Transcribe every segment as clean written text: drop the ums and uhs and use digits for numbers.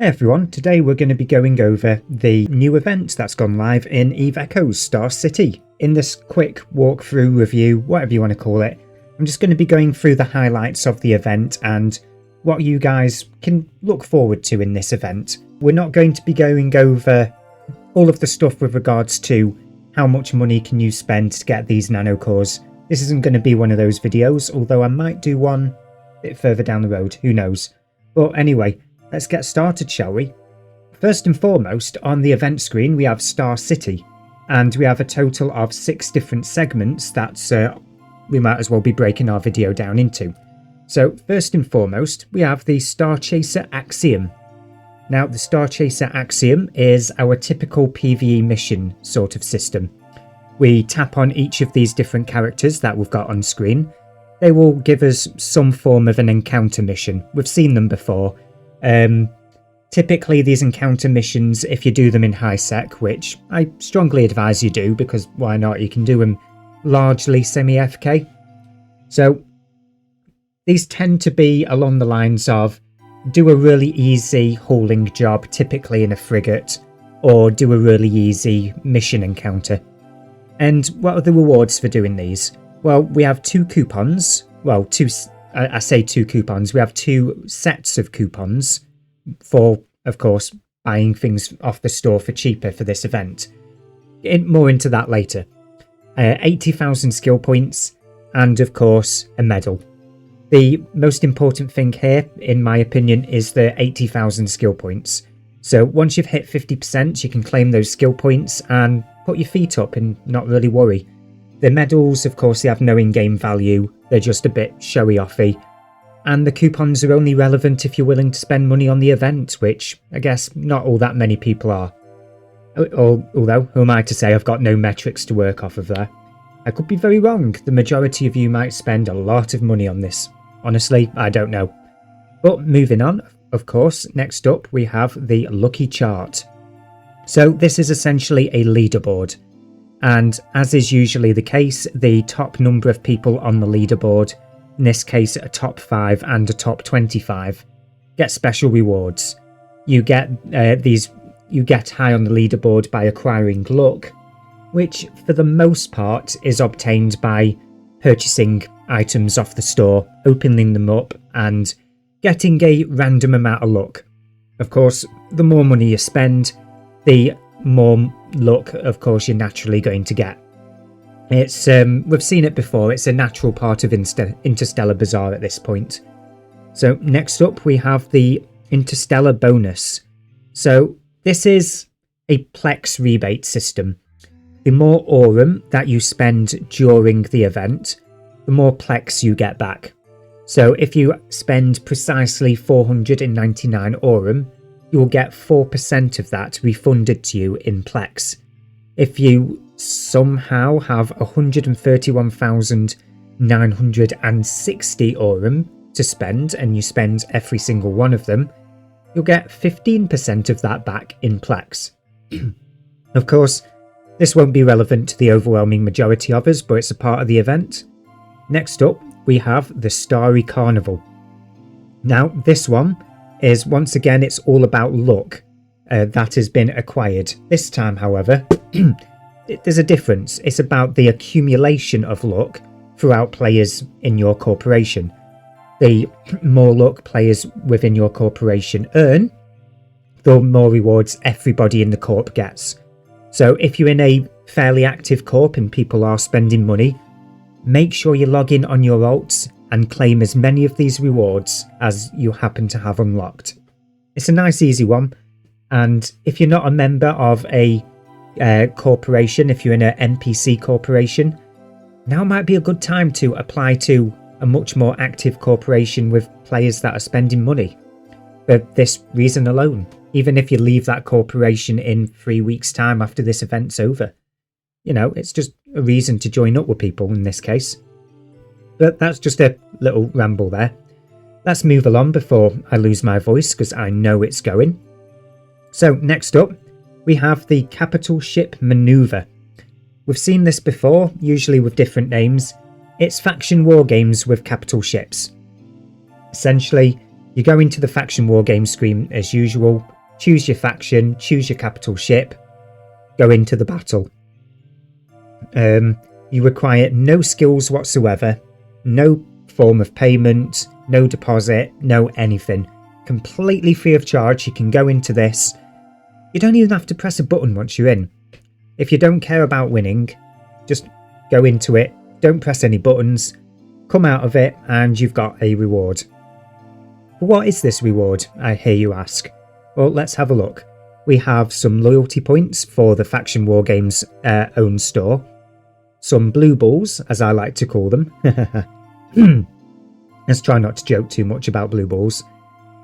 Hey everyone, today we're going to be going over the new event that's gone live in Eve Echo's Star City. In this quick walkthrough review, whatever you want to call it, I'm just going to be going through the highlights of the event and what you guys can look forward to in this event. We're not going to be going over all of the stuff with regards to how much money can you spend to get these nanocores. This isn't going to be one of those videos, although I might do one a bit further down the road, who knows. But anyway, let's get started, shall we? First and foremost, on the event screen we have Star City, and we have a total of 6 different segments that we might as well be breaking our video down into. So first and foremost, we have the Star Chaser Axiom. Now the Star Chaser Axiom is our typical PvE mission sort of system. We tap on each of these different characters that we've got on screen. They will give us some form of an encounter mission. We've seen them before. Typically these encounter missions, if you do them in high sec, which I strongly advise you do because why not, you can do them largely semi-FK. So these tend to be along the lines of do a really easy hauling job, typically in a frigate, or do a really easy mission encounter. And what are the rewards for doing these? Well, we have 2 coupons. Well, I say 2 coupons. We have 2 sets of coupons for, of course, buying things off the store for cheaper for this event. More into that later. 80,000 skill points and, of course, a medal. The most important thing here, in my opinion, is the 80,000 skill points. So once you've hit 50%, you can claim those skill points and put your feet up and not really worry. The medals, of course, they have no in-game value. They're just a bit showy-offy. And the coupons are only relevant if you're willing to spend money on the event, which I guess not all that many people are. Although, who am I to say I've got no metrics to work off of there? I could be very wrong. The majority of you might spend a lot of money on this. Honestly, I don't know. But moving on, of course, next up we have the Lucky Chart. So this is essentially a leaderboard. And as is usually the case, the top number of people on the leaderboard, in this case a top 5 and a top 25, get special rewards. You get you get high on the leaderboard by acquiring luck, which for the most part is obtained by purchasing items off the store, opening them up and getting a random amount of luck. Of course, the more money you spend, the more luck, of course, you're naturally going to get. It's we've seen it before. It's a natural part of Interstellar Bazaar at this point. So next up we have the Interstellar Bonus. So this is a Plex rebate system. The more aurum that you spend during the event, the more Plex you get back. So if you spend precisely 499 aurum, you will get 4% of that refunded to you in Plex. If you somehow have 131,960 aurum to spend and you spend every single one of them, you'll get 15% of that back in Plex. Of course, this won't be relevant to the overwhelming majority of us, but it's a part of the event. Next up, we have the Starry Carnival. Now, this one is, once again, it's all about luck that has been acquired. This time, however, there's a difference. It's about the accumulation of luck throughout players in your corporation. The more luck players within your corporation earn, the more rewards everybody in the corp gets. So if you're in a fairly active corp and people are spending money, make sure you log in on your alts and claim as many of these rewards as you happen to have unlocked. It's a nice easy one, and if you're not a member of a corporation, if you're in an NPC corporation, now might be a good time to apply to a much more active corporation with players that are spending money. For this reason alone, even if you leave that corporation in 3 weeks' time after this event's over. You know, it's just a reason to join up with people in this case. But that's just a little ramble there. Let's move along before I lose my voice, because I know it's going. So next up, we have the Capital Ship Maneuver. We've seen this before, usually with different names. It's faction war games with capital ships. Essentially, You go into the faction wargame screen as usual, choose your faction, choose your capital ship, go into the battle. You require no skills whatsoever, no form of payment, no deposit, no anything. Completely free of charge, you can go into this. You don't even have to press a button once you're in. If you don't care about winning, just go into it, don't press any buttons, come out of it, and you've got a reward. But what is this reward, I hear you ask? Well, let's have a look. We have some loyalty points for the Faction Wargames own store, some blue balls, as I like to call them. Let's try not to joke too much about blue balls.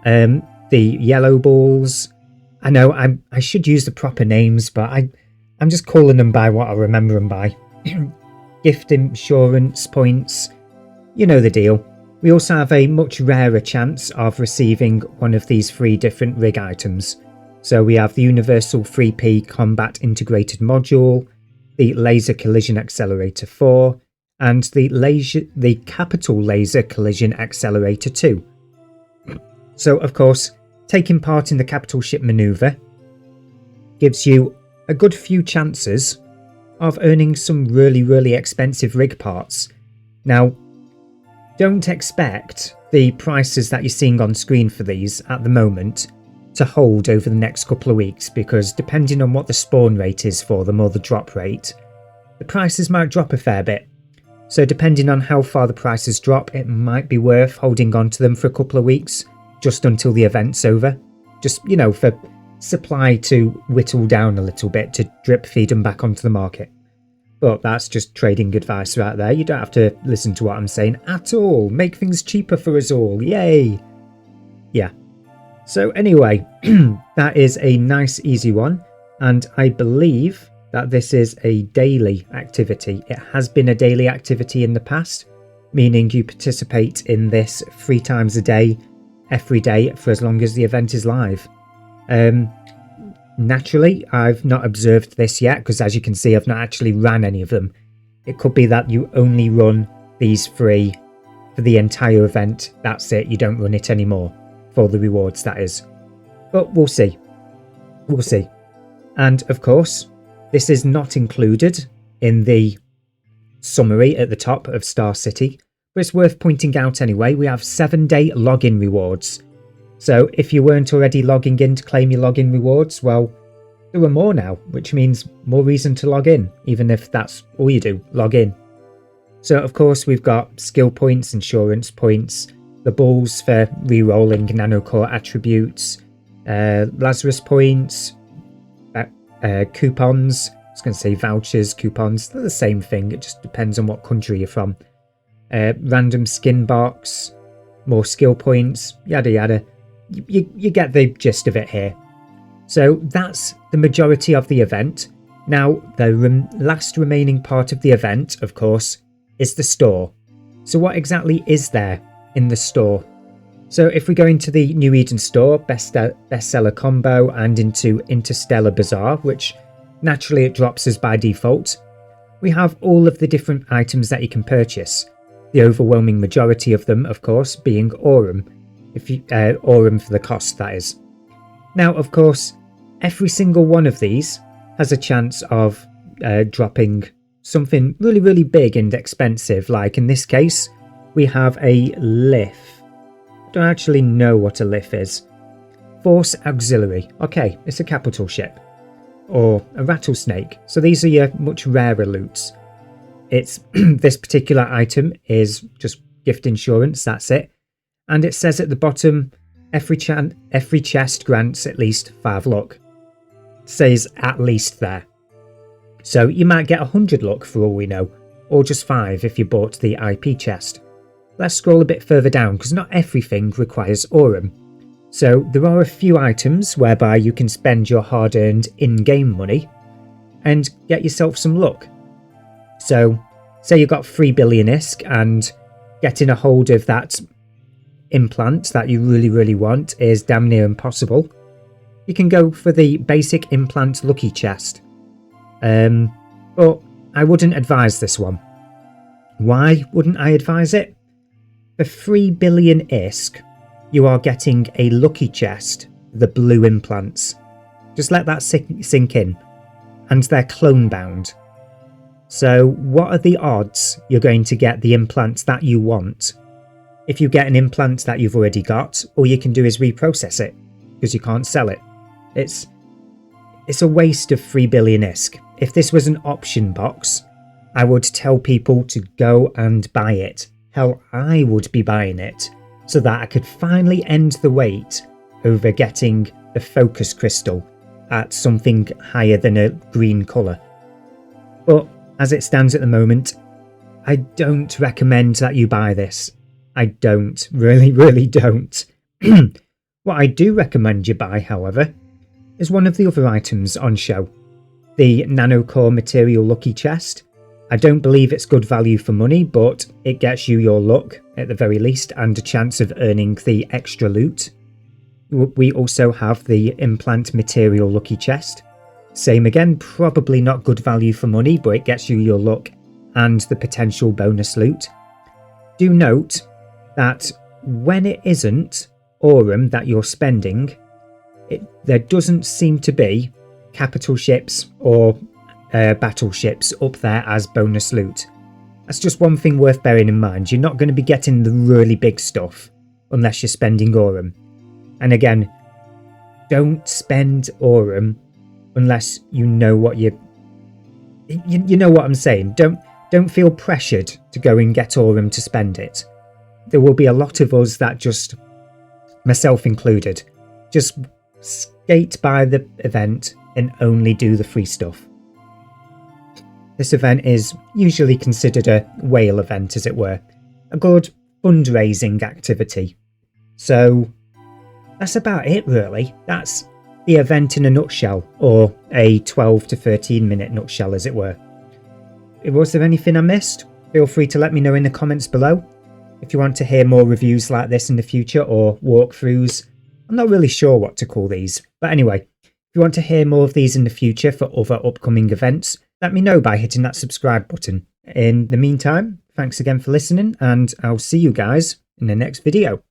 The yellow balls. I know I should use the proper names, but I'm just calling them by what I remember them by. Gift insurance points. You know the deal. We also have a much rarer chance of receiving one of these 3 different rig items. So we have the Universal 3P Combat Integrated Module, the Laser Collision Accelerator 4, and the Capital Laser Collision Accelerator 2. So, of course, taking part in the capital ship maneuver gives you a good few chances of earning some really, really expensive rig parts. Now, don't expect the prices that you're seeing on screen for these at the moment to hold over the next couple of weeks, because depending on what the spawn rate is for them or the drop rate, the prices might drop a fair bit. So depending on how far the prices drop, it might be worth holding on to them for a couple of weeks, just until the event's over. Just, for supply to whittle down a little bit to drip feed them back onto the market. But that's just trading advice right there. You don't have to listen to what I'm saying at all. Make things cheaper for us all. Yay! Yeah. So anyway, that is a nice easy one. And I believe that this is a daily activity. It has been a daily activity in the past, meaning you participate in this 3 times a day, every day, for as long as the event is live. Naturally, I've not observed this yet, because as you can see, I've not actually ran any of them. It could be that you only run these 3 for the entire event. That's it, you don't run it anymore. For the rewards, that is. But we'll see. We'll see. And of course, this is not included in the summary at the top of Star City, but it's worth pointing out anyway. We have 7-day login rewards. So if you weren't already logging in to claim your login rewards, well, there are more now, which means more reason to log in, even if that's all you do, log in. So of course we've got skill points, insurance points, the balls for re-rolling nanocore attributes, Lazarus points, coupons. I was going to say vouchers, coupons, they're the same thing, it just depends on what country you're from. Random skin box, more skill points, yada yada. You get the gist of it here. So that's the majority of the event. Now, the last remaining part of the event, of course, is the store. So what exactly is there in the store? So if we go into the New Eden store, bestseller combo, and into Interstellar Bazaar, which naturally it drops us by default, we have all of the different items that you can purchase. The overwhelming majority of them, of course, being Aurum. Aurum for the cost, that is. Now, of course, every single one of these has a chance of dropping something really, really big and expensive. Like in this case, we have a Lif. I don't actually know what a Lif is. Force Auxiliary. Okay, it's a capital ship. Or a rattlesnake. So these are your much rarer loots. It's this particular item is just gift insurance, that's it. And it says at the bottom, every chest grants at least 5 luck. It says at least there. So you might get 100 luck for all we know, or just 5 if you bought the IP chest. Let's scroll a bit further down, because not everything requires Aurum. So there are a few items whereby you can spend your hard-earned in-game money and get yourself some luck. So say you got 3 billion ISK and getting a hold of that implant that you really, really want is damn near impossible. You can go for the basic implant lucky chest. But I wouldn't advise this one. Why wouldn't I advise it? For 3 billion ISK, you are getting a lucky chest, the blue implants. Just let that sink in. And they're clone bound. So what are the odds you're going to get the implants that you want? If you get an implant that you've already got, all you can do is reprocess it, because you can't sell it. It's a waste of 3 billion ISK. If this was an option box, I would tell people to go and buy it. Hell, I would be buying it, so that I could finally end the wait over getting the focus crystal at something higher than a green colour. But as it stands at the moment, I don't recommend that you buy this. I don't. Really don't. What I do recommend you buy, however, is one of the other items on show. The Nanocore Material Lucky Chest. I don't believe it's good value for money, but it gets you your luck, at the very least, and a chance of earning the extra loot. We also have the Implant Material Lucky Chest. Same again, probably not good value for money, but it gets you your luck and the potential bonus loot. Do note that when it isn't Aurum that you're spending, there doesn't seem to be capital ships or battleships up there as bonus loot. That's just one thing worth bearing in mind. You're not going to be getting the really big stuff unless you're spending Aurum. And again, don't spend Aurum unless you know what you know what I'm saying. Don't feel pressured to go and get Aurum to spend it. There will be a lot of us that just, myself included, just skate by the event and only do the free stuff. This event is usually considered a whale event, as it were, a good fundraising activity. So that's about it, really. That's the event in a nutshell, or a 12 to 13 minute nutshell, as it were. Was there anything I missed? Feel free to let me know in the comments below. If you want to hear more reviews like this in the future, or walkthroughs, I'm not really sure what to call these. But anyway, if you want to hear more of these in the future for other upcoming events, let me know by hitting that subscribe button. In the meantime, thanks again for listening, and I'll see you guys in the next video.